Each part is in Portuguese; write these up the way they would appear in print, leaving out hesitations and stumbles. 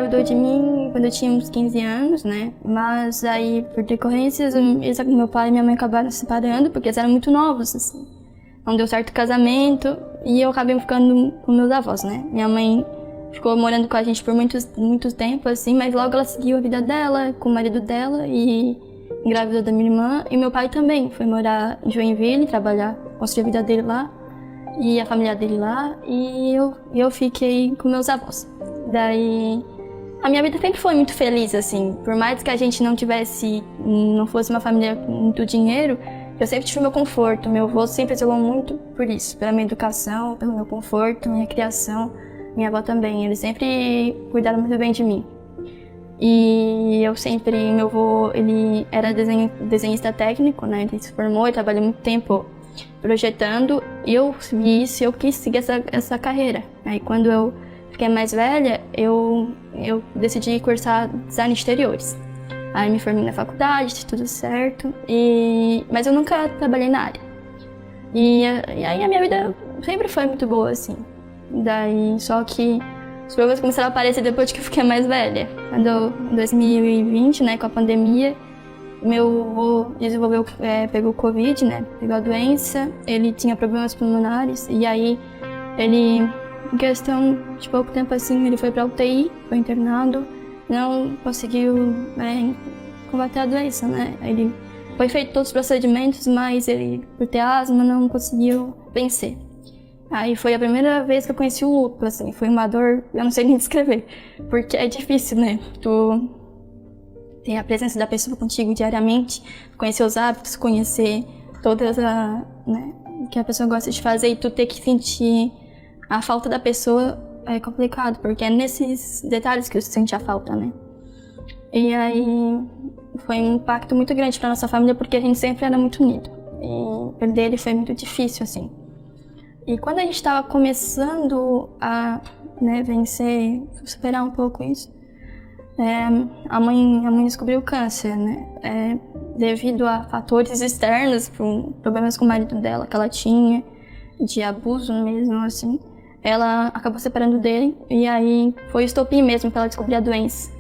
engravidou de mim quando eu tinha uns 15 anos, né? Mas aí, por decorrências, meu pai e minha mãe acabaram se separando, porque eles eram muito novos, assim. Não deu certo o casamento, e eu acabei ficando com meus avós, né? Minha mãe ficou morando com a gente por muito tempo, assim, mas logo ela seguiu a vida dela, com o marido dela, e engravidou da minha irmã. E meu pai também foi morar em Joinville, trabalhar, construir a vida dele lá, e a família dele lá, e eu fiquei com meus avós. Daí, a minha vida sempre foi muito feliz, assim, por mais que a gente não fosse uma família com muito dinheiro, eu sempre tive meu conforto. Meu avô sempre zelou muito por isso, pela minha educação, pelo meu conforto, minha criação, minha avó também, eles sempre cuidaram muito bem de mim. E meu avô, ele era desenhista técnico, né, ele se formou e trabalhou muito tempo projetando, e eu vi isso e eu quis seguir essa carreira. Aí quando eu fiquei mais velha, eu decidi cursar design de exteriores. Aí me formei na faculdade, tudo certo, mas eu nunca trabalhei na área. E aí a minha vida sempre foi muito boa, assim. Daí, só que os problemas começaram a aparecer depois que eu fiquei mais velha. Em 2020, né, com a pandemia, meu avô pegou Covid, né, pegou a doença, ele tinha problemas pulmonares, e aí em questão de pouco tempo assim, ele foi pra UTI, foi internado, não conseguiu combater a doença, né? Ele foi feito todos os procedimentos, mas ele, por ter asma, não conseguiu vencer. Aí foi a primeira vez que eu conheci o luto, assim, foi uma dor, eu não sei nem descrever, porque é difícil, né? Tu ter a presença da pessoa contigo diariamente, conhecer os hábitos, conhecer todas né, o que a pessoa gosta de fazer, e tu ter que sentir a falta da pessoa é complicado, porque é nesses detalhes que você sente a falta, né? E aí foi um impacto muito grande pra nossa família, porque a gente sempre era muito unido. E perder ele foi muito difícil, assim. E quando a gente estava começando a vencer, superar um pouco isso, a mãe descobriu câncer, né? Devido a fatores externos, problemas com o marido dela que ela tinha, de abuso mesmo, assim. Ela acabou separando dele, e aí foi estopim mesmo pra ela descobrir a doença.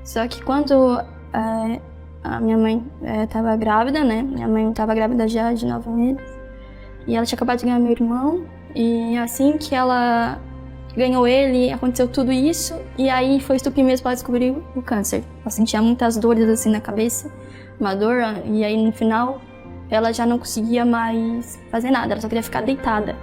Só que quando a minha mãe estava grávida, né? Minha mãe estava grávida já de 9 meses, e ela tinha acabado de ganhar meu irmão, e assim que ela ganhou ele, aconteceu tudo isso, e aí foi estupim mesmo pra ela descobrir o câncer. Ela sentia muitas dores assim na cabeça, uma dor, e aí no final ela já não conseguia mais fazer nada, ela só queria ficar deitada.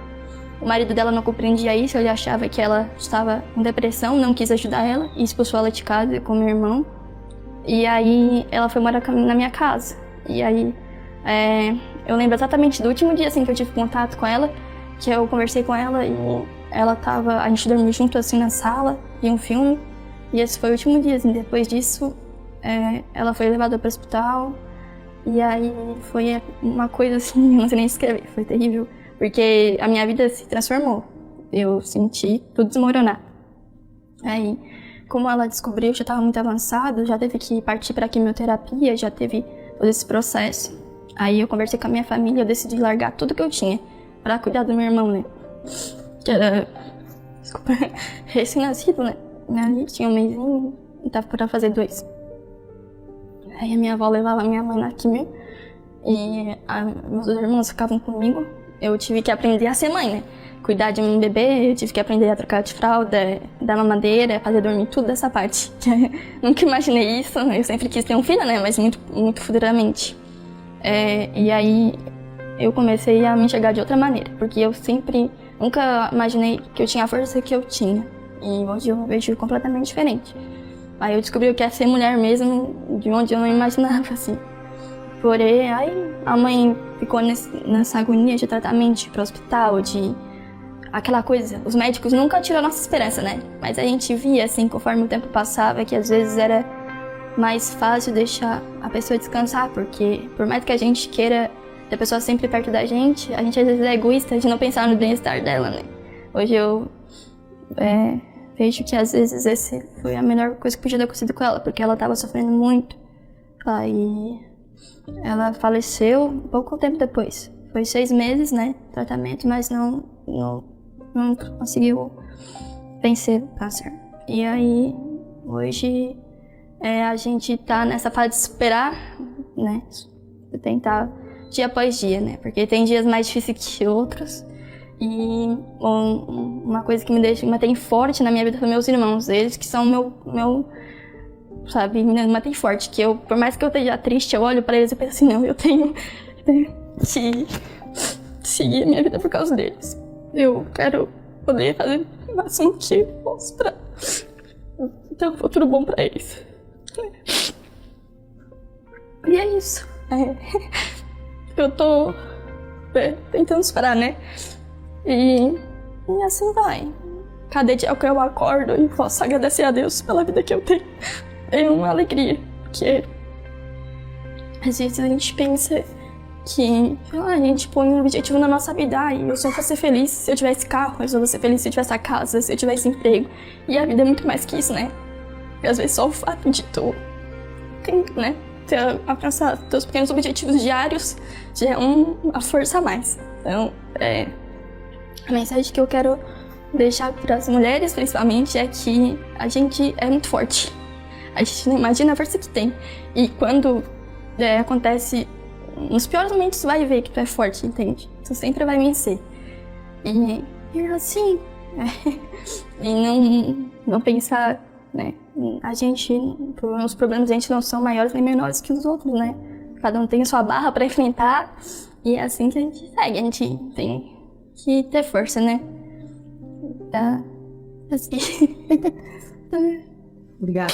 O marido dela não compreendia isso, ele achava que ela estava com depressão, não quis ajudar ela e expulsou ela de casa com meu irmão. E aí ela foi morar na minha casa. E aí eu lembro exatamente do último dia assim, que eu tive contato com ela, que eu conversei com ela e a gente dormiu junto assim na sala, via um filme. E esse foi o último dia, assim. Depois disso, ela foi levada para o hospital. E aí foi uma coisa assim, eu não sei nem escrever, foi terrível. Porque a minha vida se transformou. Eu senti tudo desmoronar. Aí, como ela descobriu, já estava muito avançado, já teve que partir para quimioterapia, já teve todo esse processo. Aí eu conversei com a minha família, eu decidi largar tudo que eu tinha para cuidar do meu irmão, né? Que era, recém-nascido, né? Ali tinha um mesinho e tava para fazer 2. Aí a minha avó levava a minha mãe na quimio e meus 2 irmãos ficavam comigo. Eu tive que aprender a ser mãe, né? Cuidar de um bebê, eu tive que aprender a trocar de fralda, dar mamadeira, fazer dormir, tudo dessa parte. Nunca imaginei isso, eu sempre quis ter um filho, né? Mas muito, muito futuramente. E aí eu comecei a me enxergar de outra maneira, porque eu nunca imaginei que eu tinha a força que eu tinha. E hoje eu vejo completamente diferente. Aí eu descobri o que é ser mulher mesmo, de onde eu não imaginava, assim. Porém, aí a mãe ficou nessa agonia de tratamento, de ir pro hospital, de aquela coisa. Os médicos nunca tiram a nossa esperança, né? Mas a gente via, assim, conforme o tempo passava, que às vezes era mais fácil deixar a pessoa descansar, porque por mais que a gente queira ter a pessoa sempre perto da gente, a gente às vezes é egoísta de não pensar no bem-estar dela, né? Hoje eu vejo que às vezes essa foi a melhor coisa que podia ter acontecido com ela, porque ela estava sofrendo muito. Aí ela faleceu pouco tempo depois. Foi 6 meses, né, tratamento, mas não conseguiu vencer o câncer. E aí Hoje a gente tá nessa fase de superar, né? Tentar dia após dia, né? Porque tem dias mais difíceis que outros. E uma coisa que me mantém forte na minha vida são meus irmãos. Eles que são meu sabe, me mantém forte. Que eu, por mais que eu esteja triste, eu olho pra eles e penso assim, não, eu tenho que seguir a minha vida por causa deles. Eu quero poder fazer o máximo que eu posso pra ter um futuro bom pra eles. E é isso. Eu tô tentando superar, né? E assim vai. Cada dia que eu acordo e posso agradecer a Deus pela vida que eu tenho. É uma alegria, porque às vezes a gente pensa que a gente põe um objetivo na nossa vida. E eu só vou ser feliz se eu tivesse carro, eu só vou ser feliz se eu tivesse a casa, se eu tivesse emprego. E a vida é muito mais que isso, né? E às vezes só o fato de tu né, alcançar teus pequenos objetivos diários já é uma força a mais. Então, a mensagem que eu quero deixar para as mulheres, principalmente, é que a gente é muito forte. A gente não imagina a força que tem. E quando acontece, nos piores momentos, tu vai ver que tu é forte, entende? Tu sempre vai vencer. E assim, e não pensar, né? Os problemas a gente não são maiores nem menores que os outros, né? Cada um tem a sua barra para enfrentar. E é assim que a gente segue. A gente tem que ter força, né? Tá? Assim. Obrigada.